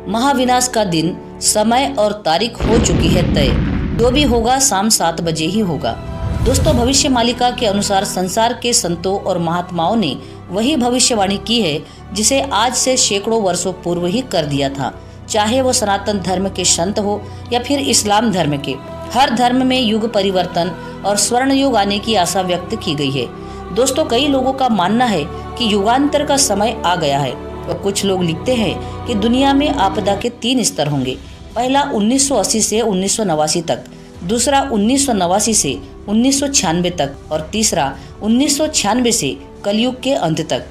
महाविनाश का दिन, समय और तारीख हो चुकी है तय। जो भी होगा शाम 7 बजे ही होगा। दोस्तों, भविष्य मालिका के अनुसार संसार के संतों और महात्माओं ने वही भविष्यवाणी की है जिसे आज से सैकड़ों वर्षों पूर्व ही कर दिया था। चाहे वो सनातन धर्म के संत हो या फिर इस्लाम धर्म के, हर धर्म में युग परिवर्तन और स्वर्ण युग आने की आशा व्यक्त की गई है। दोस्तों, कई लोगों का मानना है कि युगांतर का समय आ गया है और कुछ लोग लिखते हैं कि दुनिया में आपदा के 3 स्तर होंगे। पहला 1980 से 1989 तक, दूसरा 1989 से 1996 तक और तीसरा 1996 से कलयुग के अंत तक।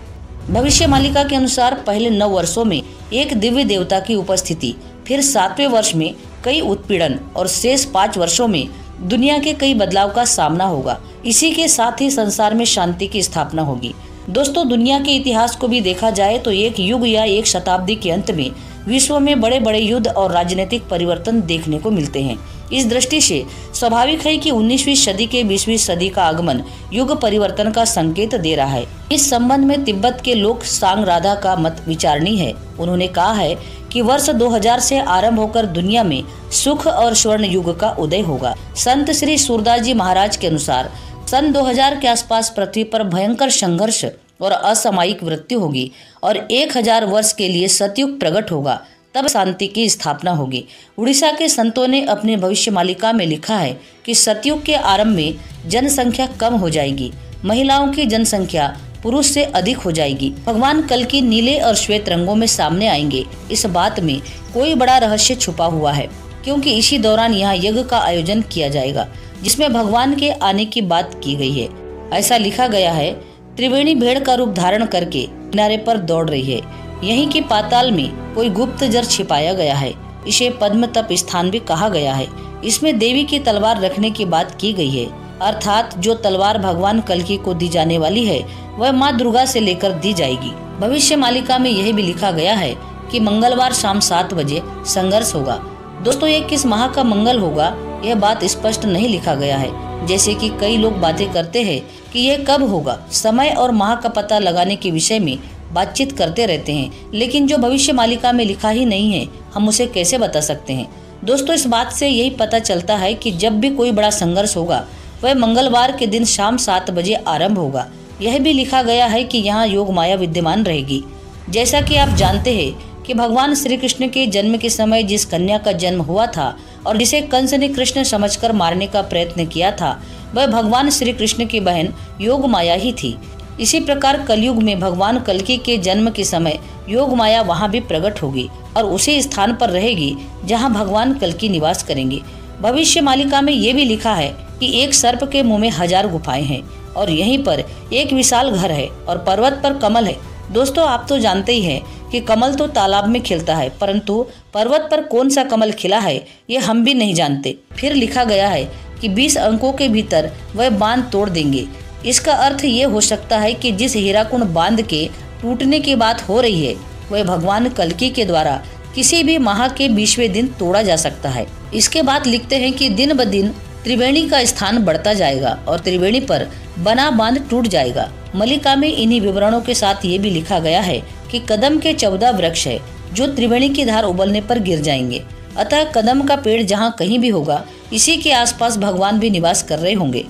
भविष्य मालिका के अनुसार पहले 9 वर्षों में एक दिव्य देवता की उपस्थिति, फिर 7वें वर्ष में कई उत्पीड़न और शेष 5 वर्षों में दुनिया के कई बदलाव का सामना होगा। इसी के साथ ही संसार में शांति की स्थापना होगी। दोस्तों, दुनिया के इतिहास को भी देखा जाए तो एक युग या एक शताब्दी के अंत में विश्व में बड़े बड़े युद्ध और राजनीतिक परिवर्तन देखने को मिलते हैं। इस दृष्टि से स्वाभाविक है कि 19वीं सदी के 20वीं सदी का आगमन युग परिवर्तन का संकेत दे रहा है। इस संबंध में तिब्बत के लोक सांग राधा का मत विचारणीय है। उन्होंने कहा है कि वर्ष 2000 से आरंभ होकर दुनिया में सुख और स्वर्ण युग का उदय होगा। संत श्री सूरदास जी महाराज के अनुसार सन 2000 के आसपास पृथ्वी पर भयंकर संघर्ष और असामयिक मृत्यु होगी और 1000 वर्ष के लिए सतयुग प्रकट होगा, तब शांति की स्थापना होगी। उड़ीसा के संतों ने अपने भविष्य मालिका में लिखा है कि सतयुग के आरंभ में जनसंख्या कम हो जाएगी, महिलाओं की जनसंख्या पुरुष से अधिक हो जाएगी। भगवान कल की नीले और श्वेत रंगों में सामने आएंगे। इस बात में कोई बड़ा रहस्य छुपा हुआ है, क्योंकि इसी दौरान यहाँ यज्ञ का आयोजन किया जाएगा जिसमें भगवान के आने की बात की गई है। ऐसा लिखा गया है, त्रिवेणी भेड़ का रूप धारण करके किनारे पर दौड़ रही है। यहीं की पाताल में कोई गुप्त जर छिपाया गया है। इसे पद्म तप स्थान भी कहा गया है। इसमें देवी की तलवार रखने की बात की गई है, अर्थात जो तलवार भगवान कल्कि को दी जाने वाली है वह माँ दुर्गा से लेकर दी जाएगी। भविष्य मालिका में यह भी लिखा गया है कि मंगलवार शाम 7 बजे संघर्ष होगा। दोस्तों, ये किस माह का मंगल होगा यह बात स्पष्ट नहीं लिखा गया है। जैसे कि कई लोग बातें करते हैं कि यह कब होगा, समय और माह का पता लगाने के विषय में बातचीत करते रहते हैं, लेकिन जो भविष्य मालिका में लिखा ही नहीं है हम उसे कैसे बता सकते हैं। दोस्तों, इस बात से यही पता चलता है कि जब भी कोई बड़ा संघर्ष होगा वह मंगलवार के दिन शाम 7 बजे आरंभ होगा। यह भी लिखा गया है कि यहाँ योग माया विद्यमान रहेगी। जैसा कि आप जानते हैं कि भगवान श्री कृष्ण के जन्म के समय जिस कन्या का जन्म हुआ था और जिसे कंस ने कृष्ण समझकर मारने का प्रयत्न किया था, वह भगवान श्री कृष्ण की बहन योग माया ही थी। इसी प्रकार कलयुग में भगवान कल्कि के जन्म के समय योग माया वहाँ भी प्रकट होगी और उसी स्थान पर रहेगी जहाँ भगवान कल्कि निवास करेंगे। भविष्य मालिका में ये भी लिखा है कि एक सर्प के मुंह में 1000 गुफाएं हैं और यहीं पर एक विशाल घर है और पर्वत पर कमल है। दोस्तों, आप तो जानते ही हैं कि कमल तो तालाब में खिलता है, परंतु पर्वत पर कौन सा कमल खिला है ये हम भी नहीं जानते। फिर लिखा गया है कि 20 अंकों के भीतर वह बांध तोड़ देंगे। इसका अर्थ ये हो सकता है कि जिस हीराकुंड बांध के टूटने की बात हो रही है वह भगवान कल्कि के द्वारा किसी भी माह के 20वें दिन तोड़ा जा सकता है। इसके बाद लिखते हैं कि दिन ब दिन त्रिवेणी का स्थान बढ़ता जाएगा और त्रिवेणी पर बना बांध टूट जाएगा। मलिका में इन्हीं विवरणों के साथ ये भी लिखा गया है कि कदम के 14 वृक्ष है जो त्रिवेणी की धार उबलने पर गिर जाएंगे। अतः कदम का पेड़ जहाँ कहीं भी होगा इसी के आसपास भगवान भी निवास कर रहे होंगे।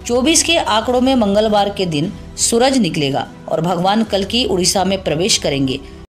24 के आंकड़ों में मंगलवार के दिन सूरज निकलेगा और भगवान कल्कि उड़ीसा में प्रवेश करेंगे।